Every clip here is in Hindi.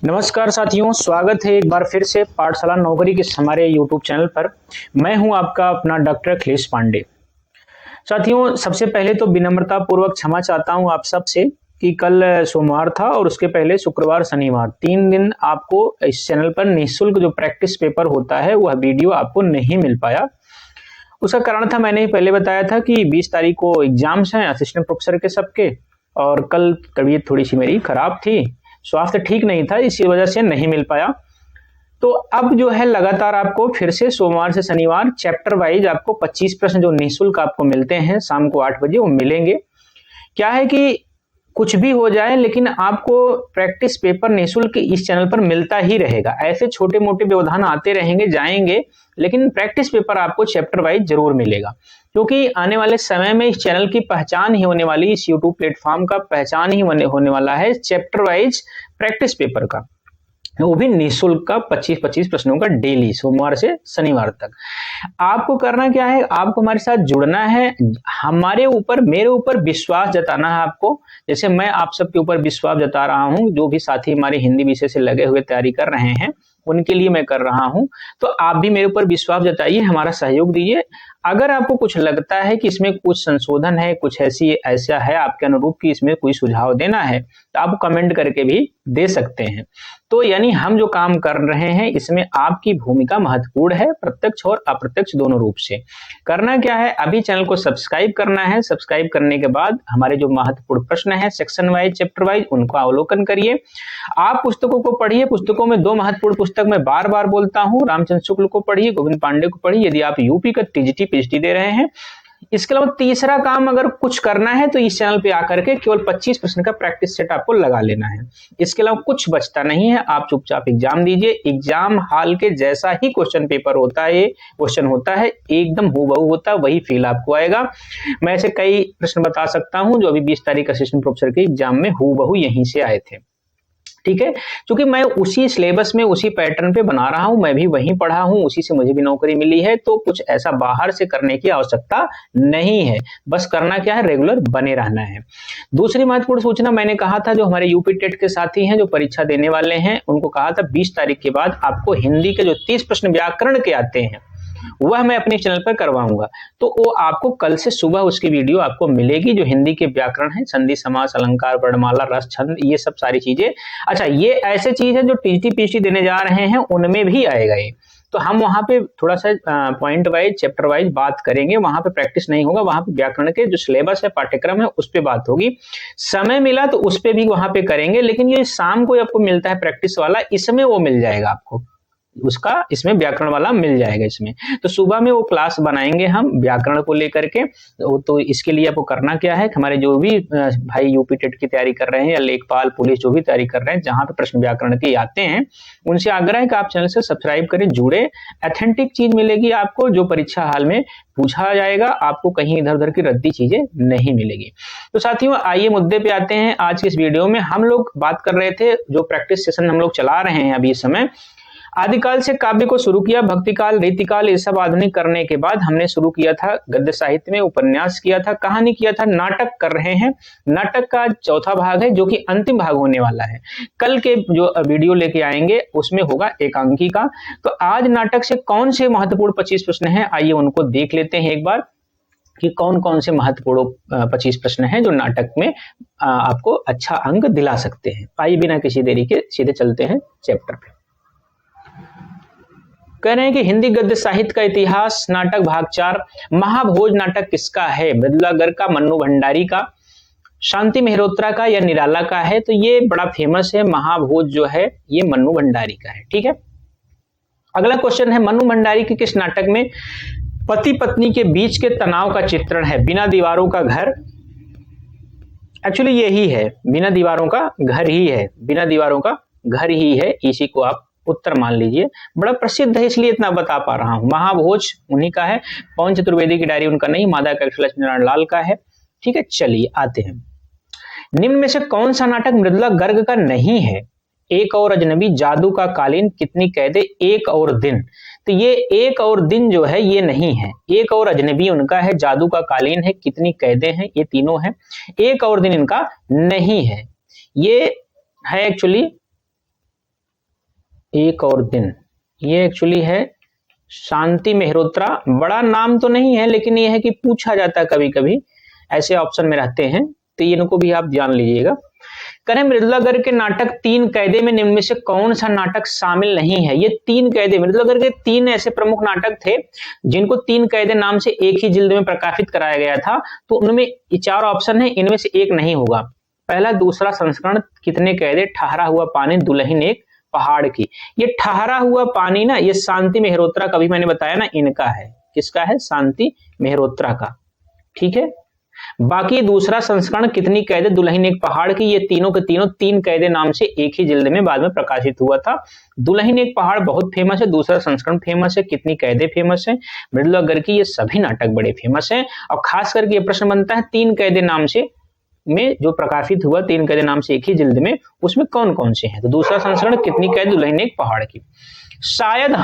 नमस्कार साथियों, स्वागत है एक बार फिर से पाठशाला नौकरी के हमारे यूट्यूब चैनल पर। मैं हूं आपका अपना डॉक्टर अखिलेश पांडे। साथियों, सबसे पहले तो विनम्रता पूर्वक क्षमा चाहता हूं आप सबसे कि कल सोमवार था और उसके पहले शुक्रवार शनिवार 3 दिन आपको इस चैनल पर निःशुल्क जो प्रैक्टिस पेपर होता है वह वीडियो आपको नहीं मिल पाया। उसका कारण था, मैंने पहले बताया था कि 20 तारीख को एग्जाम्स हैं असिस्टेंट प्रोफेसर के सबके, और कल तबीयत थोड़ी सी मेरी खराब थी, स्वास्थ्य ठीक नहीं था, इसी वजह से नहीं मिल पाया। तो अब जो है लगातार आपको फिर से सोमवार से शनिवार चैप्टर वाइज आपको 25 प्रश्न जो निःशुल्क आपको मिलते हैं शाम को 8 बजे वो मिलेंगे। क्या है कि कुछ भी हो जाए लेकिन आपको प्रैक्टिस पेपर निःशुल्क इस चैनल पर मिलता ही रहेगा। ऐसे छोटे मोटे व्यवधान आते रहेंगे जाएंगे, लेकिन प्रैक्टिस पेपर आपको चैप्टर वाइज जरूर मिलेगा, क्योंकि आने वाले समय में इस चैनल की पहचान ही होने वाली, इस यूट्यूब प्लेटफॉर्म का पहचान ही होने वाला है चैप्टर वाइज प्रैक्टिस पेपर का, वो भी निःशुल्क का 25-25 प्रश्नों का डेली सोमवार से शनिवार तक। आपको करना क्या है, आपको हमारे साथ जुड़ना है, हमारे ऊपर मेरे ऊपर विश्वास जताना है आपको। जैसे मैं आप सबके ऊपर विश्वास जता रहा हूं, जो भी साथी हमारे हिंदी विषय से लगे हुए तैयारी कर रहे हैं उनके लिए मैं कर रहा हूं, तो आप भी मेरे ऊपर विश्वास जताइए, हमारा सहयोग दीजिए। अगर आपको कुछ लगता है कि इसमें कुछ संशोधन है, कुछ ऐसा है आपके अनुरूप कि इसमें कोई सुझाव देना है, तो आप कमेंट करके भी दे सकते हैं। तो यानी हम जो काम कर रहे हैं इसमें आपकी भूमिका महत्वपूर्ण है, प्रत्यक्ष और अप्रत्यक्ष दोनों रूप से। करना क्या है, अभी चैनल को सब्सक्राइब करना है। सब्सक्राइब करने के बाद हमारे जो महत्वपूर्ण प्रश्न है सेक्शन वाइज चैप्टर वाइज उनको अवलोकन करिए। आप पुस्तकों को पढ़िए। पुस्तकों में 2 महत्वपूर्ण पुस्तक मैं बार बार बोलता हूँ, रामचंद्र शुक्ल को पढ़िए, गोविंद पांडे को पढ़िए यदि आप यूपी का टीजीटी पीएचडी दे रहे हैं। इसके अलावा तीसरा काम अगर कुछ करना है तो इस चैनल पे आकर के केवल 25 प्रश्न का प्रैक्टिस सेट आपको लगा लेना है। इसके अलावा कुछ बचता नहीं है, आप चुपचाप एग्जाम दीजिए। एग्जाम हाल के जैसा ही क्वेश्चन पेपर होता है, क्वेश्चन होता है एकदम हूबहू होता है, वही फील आपको आएगा। मैं ऐसे कई प्रश्न बता सकता हूं जो अभी 20 तारीख असिस्टेंट प्रोफेसर के एग्जाम में हूबहू यहीं से आए थे। ठीक है, क्योंकि मैं उसी सिलेबस में उसी पैटर्न पे बना रहा हूं, मैं भी वहीं पढ़ा हूं, उसी से मुझे भी नौकरी मिली है, तो कुछ ऐसा बाहर से करने की आवश्यकता नहीं है। बस करना क्या है, रेगुलर बने रहना है। दूसरी महत्वपूर्ण सूचना मैंने कहा था, जो हमारे यूपी टेट के साथी हैं जो परीक्षा देने वाले हैं उनको कहा था 20 तारीख के बाद आपको हिंदी के जो 30 प्रश्न व्याकरण के आते हैं वह मैं अपने चैनल पर करवाऊंगा। तो वो आपको कल से सुबह उसकी वीडियो आपको मिलेगी, जो हिंदी के व्याकरण है, संधि समास अलंकार वर्णमाला रस छंद, ये सब सारी चीजें। अच्छा, ये ऐसे चीज है जो टीजीटी पीएचडी देने जा रहे हैं उनमें भी आएगा ये। तो हम वहां पे थोड़ा सा पॉइंट वाइज चैप्टर वाइज बात करेंगे, वहां पे प्रैक्टिस नहीं होगा, वहां पे व्याकरण के जो सिलेबस है पाठ्यक्रम है उस पे बात होगी। समय मिला तो उस पे भी वहां पे करेंगे, लेकिन ये शाम को आपको मिलता है प्रैक्टिस वाला, इसमें वो मिल जाएगा आपको, उसका इसमें व्याकरण वाला मिल जाएगा इसमें। तो सुबह में वो क्लास बनाएंगे हम व्याकरण को लेकर के। तो इसके लिए आपको करना क्या है, हमारे जो भी भाई यूपी टेट की तैयारी कर रहे हैं या लेखपाल पुलिस जो भी तैयारी कर रहे हैं जहां पे प्रश्न व्याकरण के आते हैं, उनसे आग्रह है कि आप चैनल से सब्सक्राइब करें, जुड़े। ऑथेंटिक चीज मिलेगी आपको, जो परीक्षा हाल में पूछा जाएगा, आपको कहीं इधर उधर की रद्दी चीजें नहीं मिलेगी। तो साथियों, आइए मुद्दे पे आते हैं। आज के इस वीडियो में हम लोग बात कर रहे थे, जो प्रैक्टिस सेशन हम लोग चला रहे हैं अभी इस समय, आदिकाल से काव्य को शुरू किया, भक्तिकाल रीतिकाल ये सब आधुनिक करने के बाद हमने शुरू किया था गद्य साहित्य में, उपन्यास किया था, कहानी किया था, नाटक कर रहे हैं। नाटक का चौथा भाग है जो कि अंतिम भाग होने वाला है। कल के जो वीडियो लेके आएंगे उसमें होगा एकांकी का। तो आज नाटक से कौन से महत्वपूर्ण 25 प्रश्न हैं, आइए उनको देख लेते हैं एक बार कि कौन कौन से महत्वपूर्ण 25 प्रश्न हैं जो नाटक में आपको अच्छा अंक दिला सकते हैं। आइए बिना किसी देरी के सीधे चलते हैं चैप्टर पे। कह रहे हैं कि हिंदी गद्य साहित्य का इतिहास, नाटक भाग 4। महाभोज नाटक किसका है, मृदुलागर का, मन्नू भंडारी का, शांति मेहरोत्रा का या निराला का है? तो ये बड़ा फेमस है, महाभोज जो है ये मन्नू भंडारी का है। ठीक है, अगला क्वेश्चन है, मन्नू भंडारी के किस नाटक में पति पत्नी के बीच के तनाव का चित्रण है? बिना दीवारों का घर, एक्चुअली यही है, बिना दीवारों का घर ही है, बिना दीवारों का घर ही है, इसी को आप उत्तर मान लीजिए। बड़ा प्रसिद्ध है इसलिए इतना बता पा रहा हूं। महाभोज उन्हीं का है, पवन चतुर्वेदी की डायरी उनका नहीं, मादा का लक्ष्मी नारायण लाल का है। ठीक है, चलिए आते हैं। निम्न में से कौन सा नाटक मृदुला गर्ग का नहीं है? एक और अजनबी, जादू का कालीन, कितनी कैदे, एक और दिन। तो ये एक और दिन जो है ये नहीं है, एक और अजनबी उनका है, जादू का कालीन है, कितनी कैदे हैं, ये तीनों हैं, एक और दिन इनका नहीं है। ये है एक्चुअली एक और दिन, ये एक्चुअली है शांति मेहरोत्रा। बड़ा नाम तो नहीं है, लेकिन ये है कि पूछा जाता है कभी कभी, ऐसे ऑप्शन में रहते हैं, तो इनको भी आप जान लीजिएगा। करें मृदुला गर्ग के नाटक तीन कैदे में निम्न में से कौन सा नाटक शामिल नहीं है? ये तीन कैदे, मृदुला गर्ग के तीन ऐसे प्रमुख नाटक थे जिनको तीन कैदे नाम से एक ही जिल्द में प्रकाशित कराया गया था, तो उनमें चार ऑप्शन है, इनमें से एक नहीं होगा। पहला, दूसरा संस्करण, कितने कैदे, ठहरा हुआ पानी, दुल्हन एक पहाड़ की। ये ठहरा हुआ पानी ना, ये शांति मेहरोत्रा का भी मैंने बताया ना, इनका है। किसका है? शांति मेहरोत्रा का। ठीक है। बाकी दूसरा संस्करण, कितनी कैदे, दुल्हन एक पहाड़ की, ये तीनों के तीनों तीन कैदे नाम से एक ही जिल्द में बाद में प्रकाशित हुआ था। दुल्हन एक पहाड़ बहुत फेमस है, दूसरा संस्करण फेमस है, कितनी कैदे फेमस है, मृदुला गर्ग की ये सभी नाटक बड़े फेमस हैं। और खास करके ये प्रश्न बनता है तीन कैदे नाम से में जो प्रकाशित हुआ, तीन कैदे नाम से एक ही जिल्द में, उसमें कौन कौन से हैं? तो दूसरा संस्करण, कितनी कैदे, दुल्हन एक पहाड़ की। शायद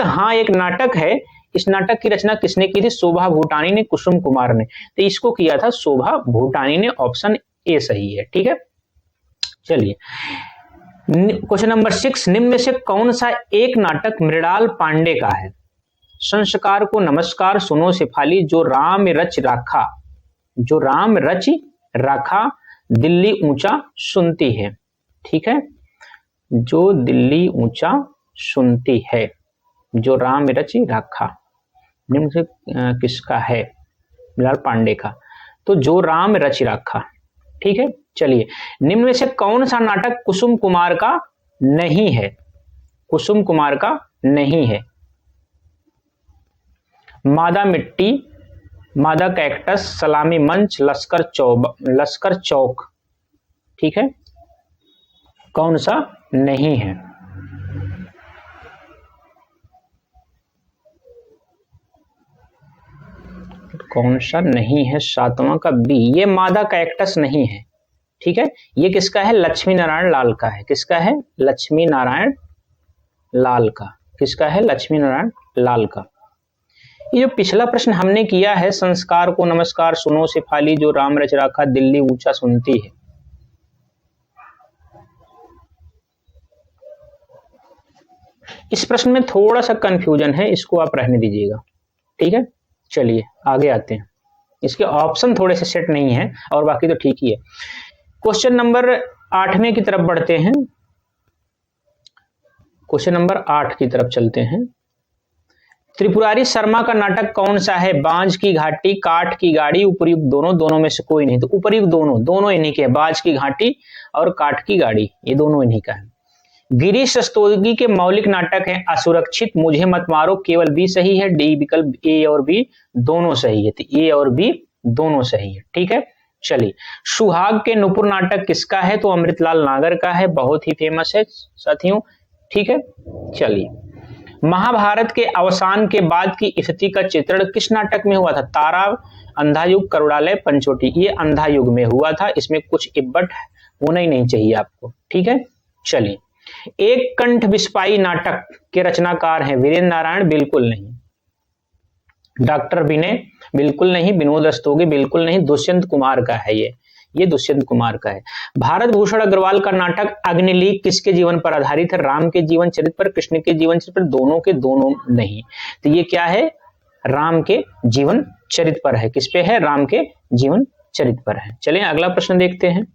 हाँ एक नाटक है। इस नाटक की रचना किसने की थी? शोभा भूटानी ने, कुसुम कुमार ने। तो इसको किया था शोभा भूटानी ने। ऑप्शन ए सही है। ठीक है। चलिए क्वेश्चन नंबर 6, निम्न में से कौन सा एक नाटक मृणाल पांडे का है? संस्कार को नमस्कार, सुनो सिपाली, जो राम रच राखा, दिल्ली ऊंचा सुनती है। ठीक है। जो दिल्ली ऊंचा सुनती है, जो राम रच राखा, निम्न से किसका है? मृणाल पांडे का। तो जो राम रच राखा। ठीक है। चलिए, निम्न में से कौन सा नाटक कुसुम कुमार का नहीं है? कुसुम कुमार का नहीं है। मादा मिट्टी, मादा कैक्टस, सलामी मंच, लश्कर चौक। ठीक है। कौन सा नहीं है? कौन सा नहीं है? सातवां का बी, ये मादा कैक्टस नहीं है। ठीक है। ये किसका है? लक्ष्मी नारायण लाल का है। किसका है? लक्ष्मी नारायण लाल का। किसका है? लक्ष्मी नारायण लाल का। ये जो पिछला प्रश्न हमने किया है, संस्कार को नमस्कार, सुनो सिपाली, जो राम रच राखा, दिल्ली ऊंचा सुनती है, इस प्रश्न में थोड़ा सा कंफ्यूजन है, इसको आप रहने दीजिएगा। ठीक है। चलिए आगे आते हैं। इसके ऑप्शन थोड़े से सेट नहीं है और बाकी तो ठीक ही है। क्वेश्चन नंबर 8वें की तरफ बढ़ते हैं। क्वेश्चन नंबर 8 की तरफ चलते हैं। त्रिपुरारी शर्मा का नाटक कौन सा है? बांझ की घाटी, काठ की गाड़ी, उपयुक्त दोनों में से कोई नहीं। तो उपयुक्त दोनों इन्हीं के, बांझ की घाटी और काठ की गाड़ी, ये दोनों इन्हीं का है। गिरीश रस्तोगी के मौलिक नाटक हैं असुरक्षित, मुझे मत मारो, केवल बी सही है, डी विकल्प ए और बी दोनों सही है। तो ए और बी दोनों सही है। ठीक है। चलिए, सुहाग के नुपुर नाटक किसका है? तो अमृतलाल नागर का है, बहुत ही फेमस है साथियों। ठीक है। चलिए, महाभारत के अवसान के बाद की स्थिति का चित्रण किस नाटक में हुआ था? तारा, अंधा युग, करुणालय, पंचवटी। ये अंधा युग में हुआ था, इसमें कुछ इब्बट होना ही नहीं चाहिए आपको। ठीक है। चलिए, एक कंठ विस्पाई नाटक के रचनाकार हैं वीरेंद्र नारायण, बिल्कुल नहीं। डॉक्टर विनय, बिल्कुल नहीं। विनोद रस्तोगी, बिल्कुल नहीं। दुष्यंत कुमार का है ये दुष्यंत कुमार का है। भारत भूषण अग्रवाल का नाटक अग्निलीक किसके जीवन पर आधारित है? राम के जीवन चरित्र पर, कृष्ण के जीवन चरित्र पर, दोनों के दोनों नहीं। तो ये क्या है? राम के जीवन चरित्र पर है। किस पे है? राम के जीवन चरित्र पर है। चलिए अगला प्रश्न देखते हैं।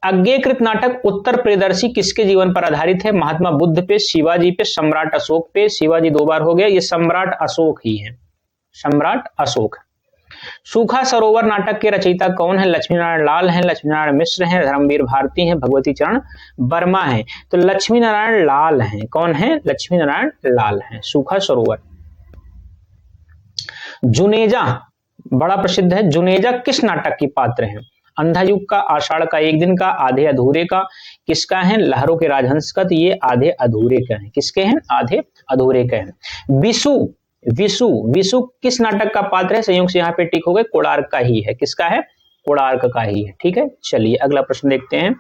अज्ञेयकृत नाटक उत्तर प्रियदर्शी किसके जीवन पर आधारित है? महात्मा बुद्ध पे, शिवाजी पे, सम्राट अशोक पे। शिवाजी 2 बार हो गया, ये सम्राट अशोक ही है, सम्राट अशोक। सूखा सरोवर नाटक के रचयिता कौन है? लक्ष्मी नारायण लाल हैं, लक्ष्मी नारायण मिश्र हैं, धर्मवीर भारती हैं, भगवती चरण वर्मा हैं। तो लक्ष्मी नारायण लाल हैं। कौन है? लक्ष्मी नारायण लाल हैं। सूखा सरोवर। जुनेजा बड़ा प्रसिद्ध है। जुनेजा किस नाटक की पात्र है? अंधा युग का, आषाढ़ का एक दिन का, आधे अधूरे का। किसका है? लहरों के राजहंस का। तो ये आधे अधूरे का है। किसके हैं? आधे अधूरे का है। विशु किस नाटक का पात्र है? संयोग से यहाँ पे टिक हो गए, कोणार्क का ही है। किसका है? कोणार्क का ही है। ठीक है। चलिए अगला प्रश्न देखते हैं।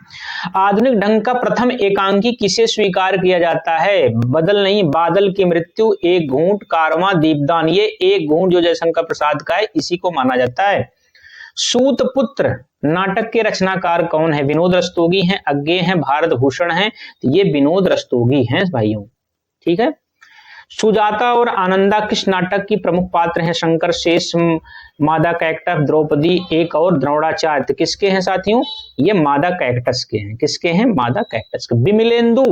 आधुनिक ढंग का प्रथम एकांकी किसे स्वीकार किया जाता है? बदल नहीं, बादल की मृत्यु, एक घूंट, कारवां, दीपदान। ये एक घूंट जो जयशंकर प्रसाद का है, इसी को माना जाता है। सूतपुत्र नाटक के रचनाकार कौन है? विनोद रस्तोगी हैं, अज्ञेय हैं, भारत भूषण हैं, तो ये विनोद रस्तोगी हैं भाइयों। ठीक है। सुजाता और आनंदा किस नाटक की प्रमुख पात्र हैं? शंकर शेष, मादा कैक्टस, द्रौपदी एक और द्रोणाचार्य। तो किसके हैं साथियों? ये मादा कैक्टस के हैं। किसके हैं? मादा कैक्टस के। विमलेंदु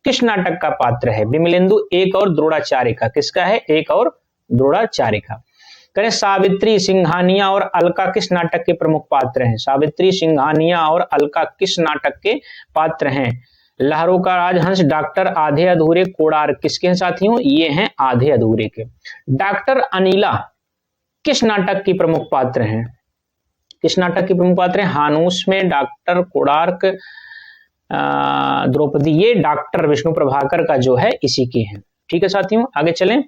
किस नाटक का पात्र है? विमलेंदु एक और द्रोणाचार्य का। किसका है? एक और द्रोणाचार्य का। करें सावित्री, सिंघानिया और अलका किस नाटक के प्रमुख पात्र हैं? सावित्री, सिंघानिया और अलका किस नाटक के पात्र हैं? लहरों का राजहंस, डॉक्टर, आधे अधूरे, कोणार्क। किसके हैं साथियों? ये हैं आधे अधूरे के। डॉक्टर अनिला किस नाटक की प्रमुख पात्र हैं? किस नाटक की प्रमुख पात्र हैं? हानूस में, डॉक्टर, कोणार्क, द्रौपदी। ये डॉक्टर विष्णु प्रभाकर का जो है इसी के हैं। ठीक है साथियों, आगे चलें।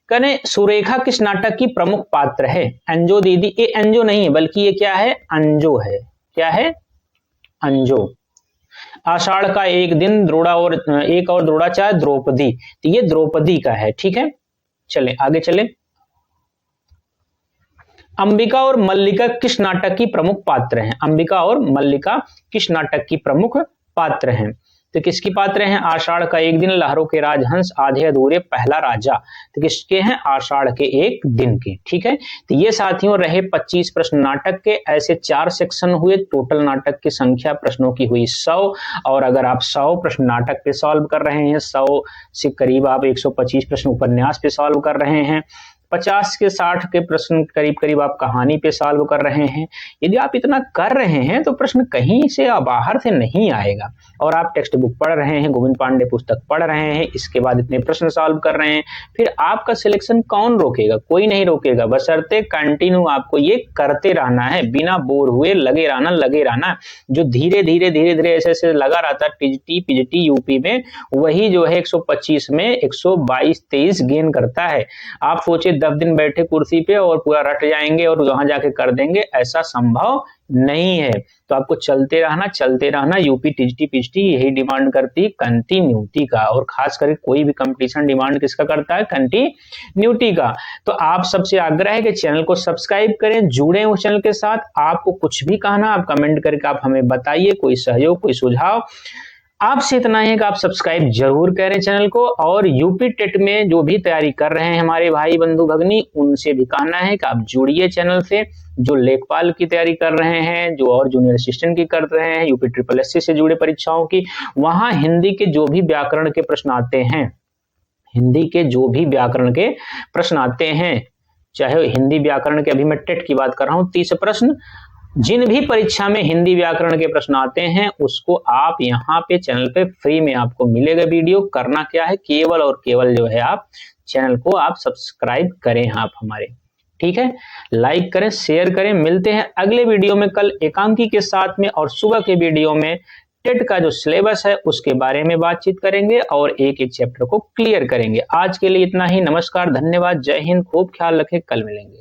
करें सुरेखा किस नाटक की प्रमुख पात्र है? अंजो दीदी। ये अंजो नहीं है बल्कि ये क्या है? अंजो है। क्या है? अंजो। आषाढ़ का एक दिन, एक और द्रोणाचार्य, द्रौपदी। तो ये द्रौपदी का है। ठीक है, चले आगे चले। अंबिका और मल्लिका किस नाटक की प्रमुख पात्र हैं? अंबिका और मल्लिका किस नाटक की प्रमुख पात्र हैं? तो किसकी पात्र हैं? आषाढ़ का एक दिन, लहरों के राजहंस, आधे अधूरे, पहला राजा। तो किसके हैं? आषाढ़ के एक दिन के। ठीक है, तो ये साथियों रहे 25 प्रश्न नाटक के। ऐसे 4 सेक्शन हुए। टोटल नाटक की संख्या प्रश्नों की हुई 100। और अगर आप 100 प्रश्न नाटक पे सॉल्व कर रहे हैं, 100 से करीब आप 125 प्रश्न उपन्यास पे सॉल्व कर रहे हैं, 50 के 60 के प्रश्न करीब करीब आप कहानी पे सॉल्व कर रहे हैं, यदि आप इतना कर रहे हैं तो प्रश्न कहीं से बाहर से नहीं आएगा। और आप टेक्स्ट बुक पढ़ रहे हैं, गोविंद पांडे पुस्तक पढ़ रहे हैं, इसके बाद इतने प्रश्न सॉल्व कर रहे हैं, फिर आपका सिलेक्शन कौन रोकेगा? कोई नहीं रोकेगा, बशर्ते कंटिन्यू आपको ये करते रहना है, बिना बोर हुए लगे रहना। जो धीरे धीरे ऐसे लगा रहता टीजीटी पीजीटी यूपी में, वही जो है 125 में 122-23 गेन करता है। आप सोचे 10 दिन बैठे कुर्सी पे और पूरा रट जाएंगे और वहां जाके कर देंगे, ऐसा संभव नहीं है। तो आपको चलते रहना। यूपी टीजीटी पीजीटी यही डिमांड करती कंटिन्यूटी का, और खास करके कोई भी कंपटीशन डिमांड किसका करता है? कंटिन्यूटी का। तो आप सबसे आग्रह है कि चैनल को सब्सक्राइब करें, जुड़े उस चैनल के साथ। आपको कुछ भी कहना, आप कमेंट करके आप हमें बताइए, कोई सहयोग, कोई सुझाव। आपसे इतना है कि आप सब्सक्राइब जरूर करें चैनल को। और यूपी टेट में जो भी तैयारी कर रहे हैं हमारे भाई बंधु भगनी, उनसे भी कहना है कि आप जुड़िए चैनल से। जो लेखपाल की तैयारी कर रहे हैं, जो और जूनियर असिस्टेंट की कर रहे हैं, यूपी SSC से जुड़े परीक्षाओं की, वहां हिंदी के जो भी व्याकरण के प्रश्न आते हैं, चाहे हिंदी व्याकरण के, अभी मैं टेट की बात कर रहा हूं, 30 प्रश्न, जिन भी परीक्षा में हिंदी व्याकरण के प्रश्न आते हैं, उसको आप यहाँ पे चैनल पे फ्री में आपको मिलेगा वीडियो। करना क्या है? केवल और केवल जो है आप चैनल को आप सब्सक्राइब करें आप हमारे। ठीक है, लाइक करें, शेयर करें। मिलते हैं अगले वीडियो में कल एकांकी के साथ में, और सुबह के वीडियो में टेट का जो सिलेबस है उसके बारे में बातचीत करेंगे और एक एक चैप्टर को क्लियर करेंगे। आज के लिए इतना ही। नमस्कार, धन्यवाद, जय हिंद, खूब ख्याल रखें, कल मिलेंगे।